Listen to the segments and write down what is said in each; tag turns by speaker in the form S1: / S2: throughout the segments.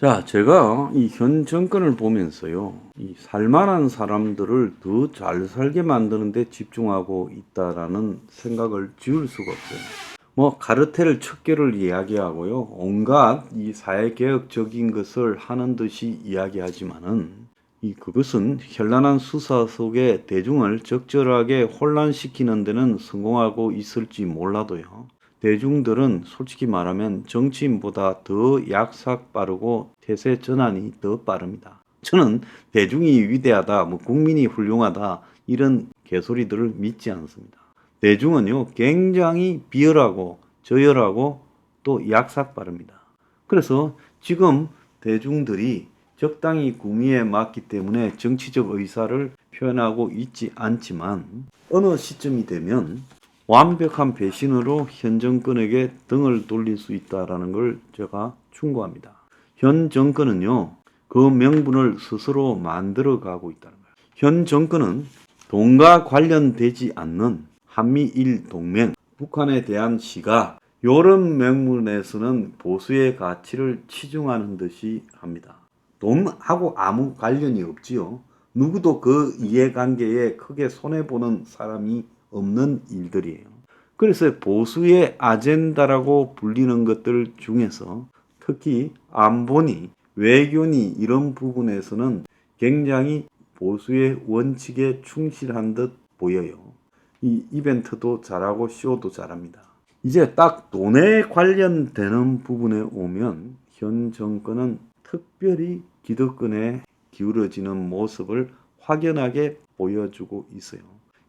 S1: 자, 제가 이 현 정권을 보면서요, 이 살만한 사람들을 더 잘 살게 만드는 데 집중하고 있다라는 생각을 지울 수가 없어요. 뭐, 카르텔 척결을 이야기하고요, 온갖 이 사회개혁적인 것을 하는 듯이 이야기하지만은, 그것은 현란한 수사 속에 대중을 적절하게 혼란시키는 데는 성공하고 있을지 몰라도요. 대중들은 솔직히 말하면 정치인보다 더 약삭 빠르고 태세 전환이 더 빠릅니다. 저는 대중이 위대하다, 국민이 훌륭하다 이런 개소리들을 믿지 않습니다. 대중은요 굉장히 비열하고 저열하고 또 약삭 빠릅니다. 그래서 지금 대중들이 적당히 구미에 맞기 때문에 정치적 의사를 표현하고 있지 않지만 어느 시점이 되면 완벽한 배신으로 현 정권에게 등을 돌릴 수 있다는 걸 제가 충고합니다. 현 정권은요, 그 명분을 스스로 만들어가고 있다는 거예요. 현 정권은 돈과 관련되지 않는 한미일 동맹, 북한에 대한 시가 이런 명분에서는 보수의 가치를 치중하는 듯이 합니다. 돈하고 아무 관련이 없지요. 누구도 그 이해관계에 크게 손해보는 사람이 없는 일들이에요. 그래서 보수의 아젠다라고 불리는 것들 중에서 특히 안보니, 외교니 이런 부분에서는 굉장히 보수의 원칙에 충실한 듯 보여요. 이 이벤트도 잘하고 쇼도 잘합니다. 이제 딱 돈에 관련되는 부분에 오면 현 정권은 특별히 기득권에 기울어지는 모습을 확연하게 보여주고 있어요.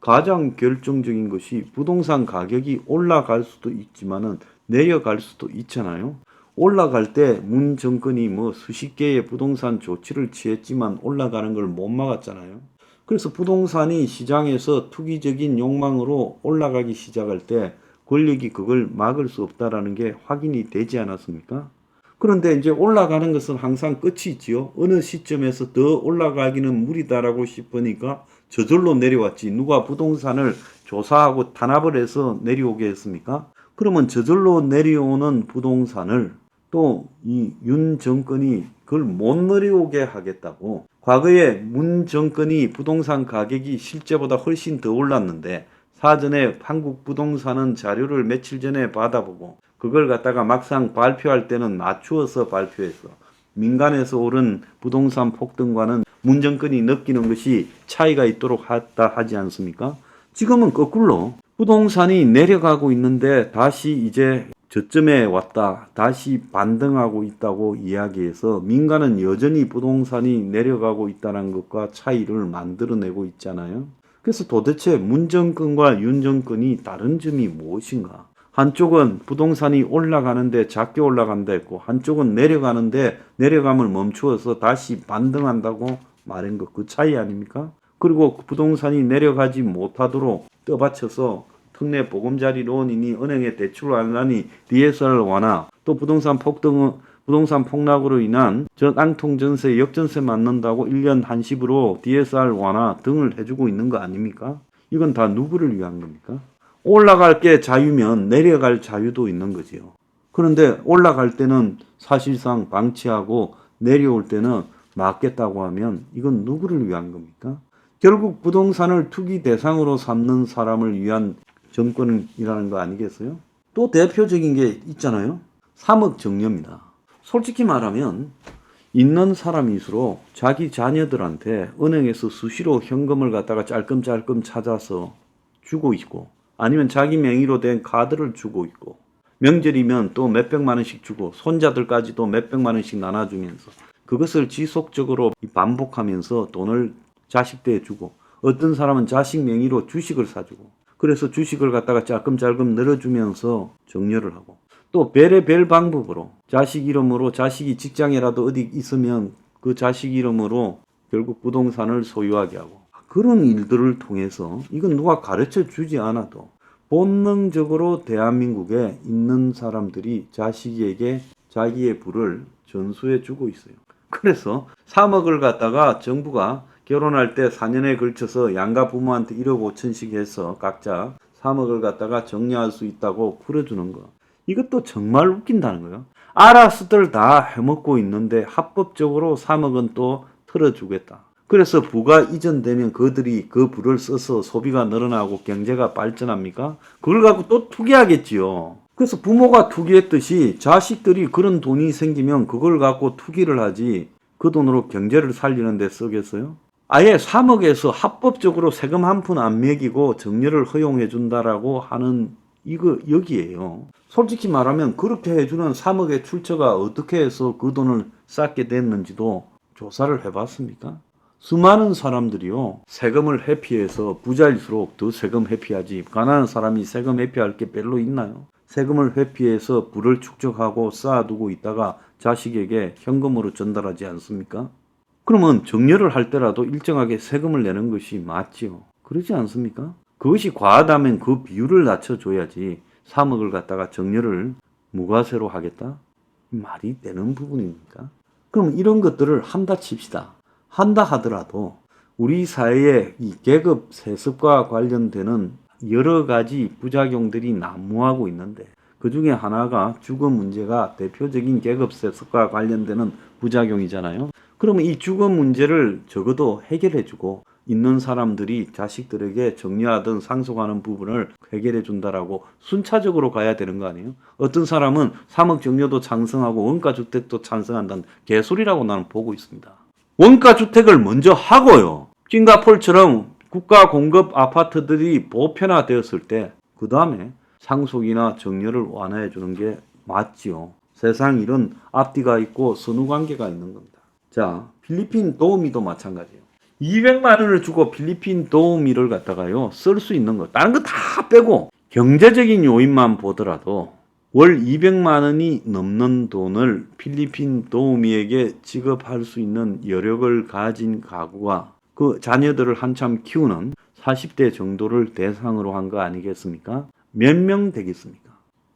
S1: 가장 결정적인 것이 부동산 가격이 올라갈 수도 있지만은 내려갈 수도 있잖아요. 올라갈 때 문 정권이 수십 개의 부동산 조치를 취했지만 올라가는 걸 못 막았잖아요. 그래서 부동산이 시장에서 투기적인 욕망으로 올라가기 시작할 때 권력이 그걸 막을 수 없다라는 게 확인이 되지 않았습니까? 그런데 이제 올라가는 것은 항상 끝이 있지요. 어느 시점에서 더 올라가기는 무리다라고 싶으니까 저절로 내려왔지. 누가 부동산을 조사하고 탄압을 해서 내려오게 했습니까? 그러면 저절로 내려오는 부동산을 또 이 윤 정권이 그걸 못 내려오게 하겠다고. 과거에 문 정권이 부동산 가격이 실제보다 훨씬 더 올랐는데 사전에 한국 부동산은 자료를 며칠 전에 받아보고 그걸 갖다가 막상 발표할 때는 낮추어서 발표했어. 민간에서 오른 부동산 폭등과는 문정권이 느끼는 것이 차이가 있도록 하지 않습니까? 지금은 거꾸로 부동산이 내려가고 있는데 다시 이제 저점에 왔다. 다시 반등하고 있다고 이야기해서 민간은 여전히 부동산이 내려가고 있다는 것과 차이를 만들어내고 있잖아요. 그래서 도대체 문정권과 윤정권이 다른 점이 무엇인가? 한쪽은 부동산이 올라가는데 작게 올라간다 했고 한쪽은 내려가는데 내려감을 멈추어서 다시 반등한다고 말한 것 그 차이 아닙니까? 그리고 부동산이 내려가지 못하도록 떠받쳐서 특례 보금자리론이니 은행에 대출 완화니 DSR 완화 또 부동산 폭락으로 인한 땅통 전세 역전세 맞는다고 1년 한식으로 DSR 완화 등을 해주고 있는 거 아닙니까? 이건 다 누구를 위한 겁니까? 올라갈 게 자유면 내려갈 자유도 있는 거지요. 그런데 올라갈 때는 사실상 방치하고 내려올 때는 막겠다고 하면 이건 누구를 위한 겁니까? 결국 부동산을 투기 대상으로 삼는 사람을 위한 정권이라는 거 아니겠어요? 또 대표적인 게 있잖아요. 3억 정려입니다. 솔직히 말하면 있는 사람일수록 자기 자녀들한테 은행에서 수시로 현금을 갖다가 짤끔짤끔 찾아서 주고 있고 아니면 자기 명의로 된 카드를 주고 있고 명절이면 또 몇백만 원씩 주고 손자들까지도 몇백만 원씩 나눠주면서 그것을 지속적으로 반복하면서 돈을 자식들에 주고 어떤 사람은 자식 명의로 주식을 사주고 그래서 주식을 갖다가 짤끔짤끔 늘어주면서 정려를 하고 또 별의별 방법으로 자식 이름으로 자식이 직장이라도 어디 있으면 그 자식 이름으로 결국 부동산을 소유하게 하고 그런 일들을 통해서 이건 누가 가르쳐 주지 않아도 본능적으로 대한민국에 있는 사람들이 자식에게 자기의 부를 전수해 주고 있어요. 그래서 3억을 갖다가 정부가 결혼할 때 4년에 걸쳐서 양가 부모한테 1억 5천씩 해서 각자 3억을 갖다가 정리할 수 있다고 풀어주는 거. 이것도 정말 웃긴다는 거예요. 알아서들 다 해먹고 있는데 합법적으로 3억은 또 털어주겠다. 그래서 부가 이전되면 그들이 그 부를 써서 소비가 늘어나고 경제가 발전합니까? 그걸 갖고 또 투기하겠지요. 그래서 부모가 투기했듯이 자식들이 그런 돈이 생기면 그걸 갖고 투기를 하지 그 돈으로 경제를 살리는 데 쓰겠어요? 아예 3억에서 합법적으로 세금 한 푼 안 매기고 정려를 허용해 준다라고 하는 이거 여기에요. 솔직히 말하면 그렇게 해주는 3억의 출처가 어떻게 해서 그 돈을 쌓게 됐는지도 조사를 해봤습니까? 수많은 사람들이요, 세금을 회피해서 부자일수록 더 세금 회피하지, 가난한 사람이 세금 회피할 게 별로 있나요? 세금을 회피해서 부를 축적하고 쌓아두고 있다가 자식에게 현금으로 전달하지 않습니까? 그러면 정려를 할 때라도 일정하게 세금을 내는 것이 맞지요. 그러지 않습니까? 그것이 과하다면 그 비율을 낮춰줘야지 3억을 갖다가 정려를 무과세로 하겠다? 말이 되는 부분입니까? 그럼 이런 것들을 한다 칩시다. 한다 하더라도 우리 사회의 이 계급 세습과 관련되는 여러 가지 부작용들이 난무하고 있는데 그 중에 하나가 주거 문제가 대표적인 계급 세습과 관련되는 부작용이잖아요. 그러면 이 주거 문제를 적어도 해결해주고 있는 사람들이 자식들에게 정려하든 상속하는 부분을 해결해 준다라고 순차적으로 가야 되는 거 아니에요? 어떤 사람은 3억 정려도 찬성하고 원가주택도 찬성한다는 개소리라고 나는 보고 있습니다. 원가주택을 먼저 하고요. 싱가포르처럼 국가 공급 아파트들이 보편화되었을 때 그 다음에 상속이나 정려를 완화해 주는 게 맞지요. 세상 일은 앞뒤가 있고 선후관계가 있는 겁니다. 자, 필리핀 도우미도 마찬가지예요. 200만 원을 주고 필리핀 도우미를 갖다가요 쓸 수 있는 거 다른 거 다 빼고 경제적인 요인만 보더라도 월 200만 원이 넘는 돈을 필리핀 도우미에게 지급할 수 있는 여력을 가진 가구가 그 자녀들을 한참 키우는 40대 정도를 대상으로 한 거 아니겠습니까? 몇 명 되겠습니까?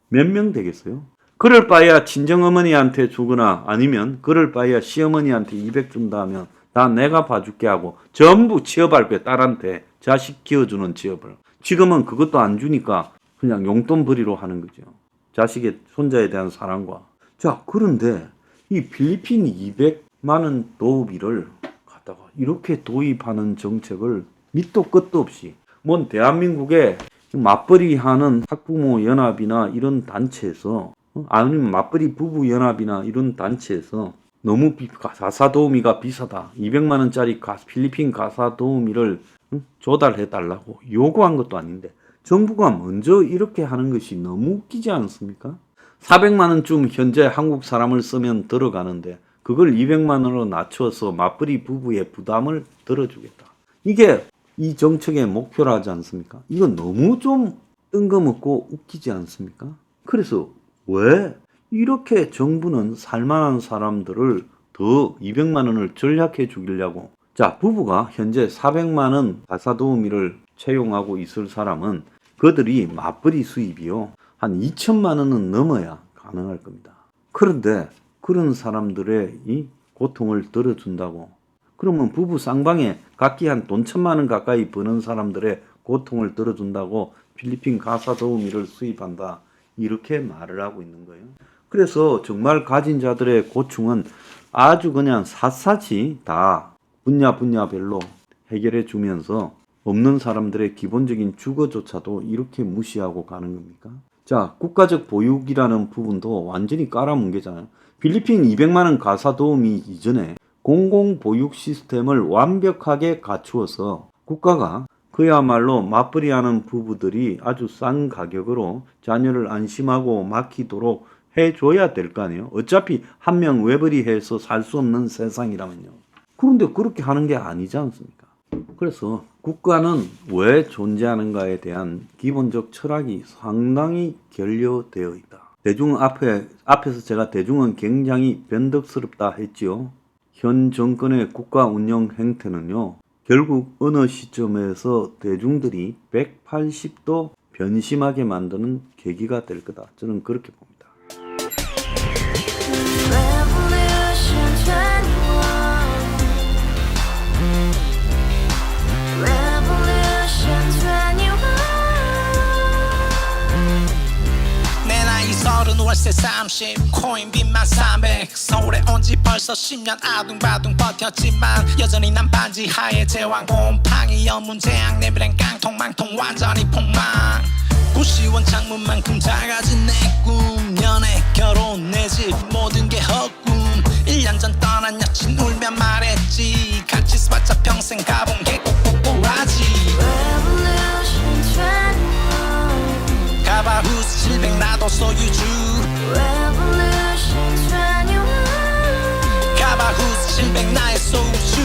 S1: 몇 명 되겠어요? 그럴 바에야 친정어머니한테 주거나 아니면 그럴 바에야 시어머니한테 200 준다 하면 다 내가 봐줄게 하고 전부 취업할 거야. 딸한테 자식 키워주는 취업을. 지금은 그것도 안 주니까 그냥 용돈벌이로 하는 거죠. 자식의 손자에 대한 사랑과. 자, 그런데 이 필리핀 200만 원 도우미를 갖다가 이렇게 도입하는 정책을 밑도 끝도 없이 뭔 대한민국에 맞벌이 하는 학부모 연합이나 이런 단체에서 아니면 맞벌이 부부 연합이나 이런 단체에서 너무 가사 도우미가 비싸다. 200만 원짜리 필리핀 가사 도우미를 조달해 달라고 요구한 것도 아닌데 정부가 먼저 이렇게 하는 것이 너무 웃기지 않습니까? 400만 원쯤 현재 한국 사람을 쓰면 들어가는데 그걸 200만 원으로 낮춰서 맞벌이 부부의 부담을 들어주겠다. 이게 이 정책의 목표라지 않습니까? 이건 너무 좀 뜬금없고 웃기지 않습니까? 그래서 왜 이렇게 정부는 살만한 사람들을 더 200만 원을 절약해 주기려고. 자, 부부가 현재 400만 원 가사도우미를 채용하고 있을 사람은 그들이 맞벌이 수입이요 한 2천만 원은 넘어야 가능할 겁니다. 그런데 그런 사람들의 이 고통을 덜어준다고 그러면 부부 쌍방에 각기 한 돈 1,000만 원 가까이 버는 사람들의 고통을 덜어준다고 필리핀 가사도우미를 수입한다 이렇게 말을 하고 있는 거예요. 그래서 정말 가진 자들의 고충은 아주 그냥 샅샅이 다 분야별로 해결해 주면서 없는 사람들의 기본적인 주거조차도 이렇게 무시하고 가는 겁니까? 자, 국가적 보육이라는 부분도 완전히 깔아뭉개잖아요. 필리핀 200만 원 가사도우미 이전에 공공보육 시스템을 완벽하게 갖추어서 국가가 그야말로 맞벌이하는 부부들이 아주 싼 가격으로 자녀를 안심하고 맡기도록 해줘야 될 거 아니에요. 어차피 한 명 외벌이해서 살 수 없는 세상이라면요. 그런데 그렇게 하는 게 아니지 않습니까? 그래서 국가는 왜 존재하는가에 대한 기본적 철학이 상당히 결여되어 있다. 대중 앞에서 제가 대중은 굉장히 변덕스럽다 했지요. 현 정권의 국가 운영 행태는요. 결국 어느 시점에서 대중들이 180도 변심하게 만드는 계기가 될 거다. 저는 그렇게 봅니다.
S2: 월세 30 코인빚만 300 서울에 온 지 벌써 10년 아둥바둥 버텼지만 여전히 난 반지 하에 제왕 곰팡이 연문제약 내비랑 깡통망통 완전히 폭망 고시원 창문만큼 작아진 내 꿈 연애 결혼 내 집 모든 게 헛꿈 1년 전 떠난 여친 울며 말했지 같이 살자 평생 가본 게 꼭꼭꼭하지
S3: Revolution 21
S2: 가바후스 700 나도 소유주
S3: Revolution 21
S2: 가바후스 700 나의 소유주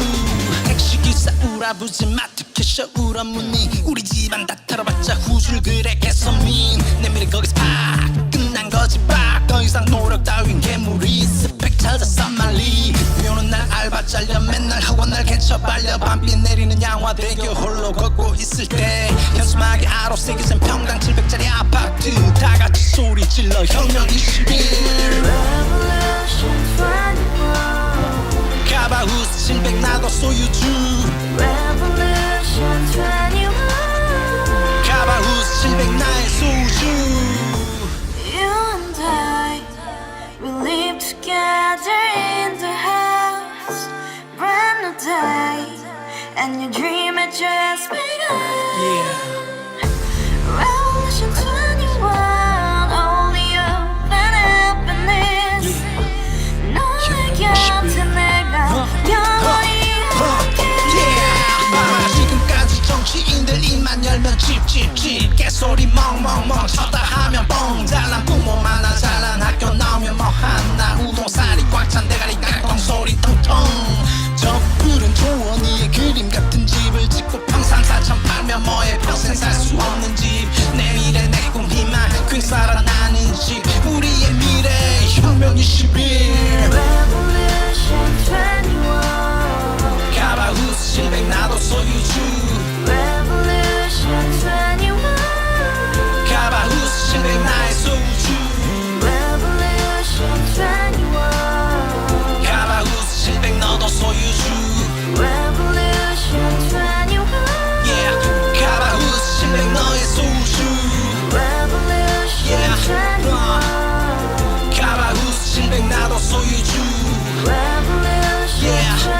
S2: 택시기사 우라부지 마트 캐셔 우라무니 우리 집안 다 털어봤자 후줄 그래 개선민 내 미래 거기서 팍 끝난 거지 팍더 이상 노력 따윈 괴물이 스펙 찾아서 말리 비오는 날 알바 잘려 맨날 학원 날 개쳐 발려 밤비 내리는 양화대교 홀로 걷고 있을 때 현수막에 아로새기 센 평당 700짜리 아파트 다같이 소리 질러 혁명 21
S3: Revolution 21
S2: 가바후스 700 나도 소유주
S3: Revolution 21
S2: 가바후스 700 나의 소유주
S3: You and I, we live together in the house. Brand new day, and your dream had just begun. Revolution 21, only open happiness. 너의 곁에 내가 영원히
S2: Yeah. 지금까지 정치인들 입만 열면 찝찝찝 개소리 멍멍멍 쳤다 하면 뻥 잘난 부모 만나 잘난 학교 나오면 뭐 하나 우동살이 꽉 찬 대가리 깡통 소리 텅텅 저 푸른 조원이의 그림 같은 집을 짓고 평상사천 팔면 뭐해 평생 살 수 없는 집 내 미래 내 꿈 희망 퀸 살아나는 집 우리의 미래 혁명 21
S3: Revolution 21
S2: 가바후스 700 나도 소유주
S3: Revolution 21
S2: 가바후스 700 나의 소유주
S3: Revolution 21
S2: 가바후스 700 너도 소유주
S3: Revolution 21
S2: Yeah 가바후스 700 너의 소유주
S3: Revolution 21
S2: 가바후스 700 나도 소유주
S3: Revolution
S2: Yeah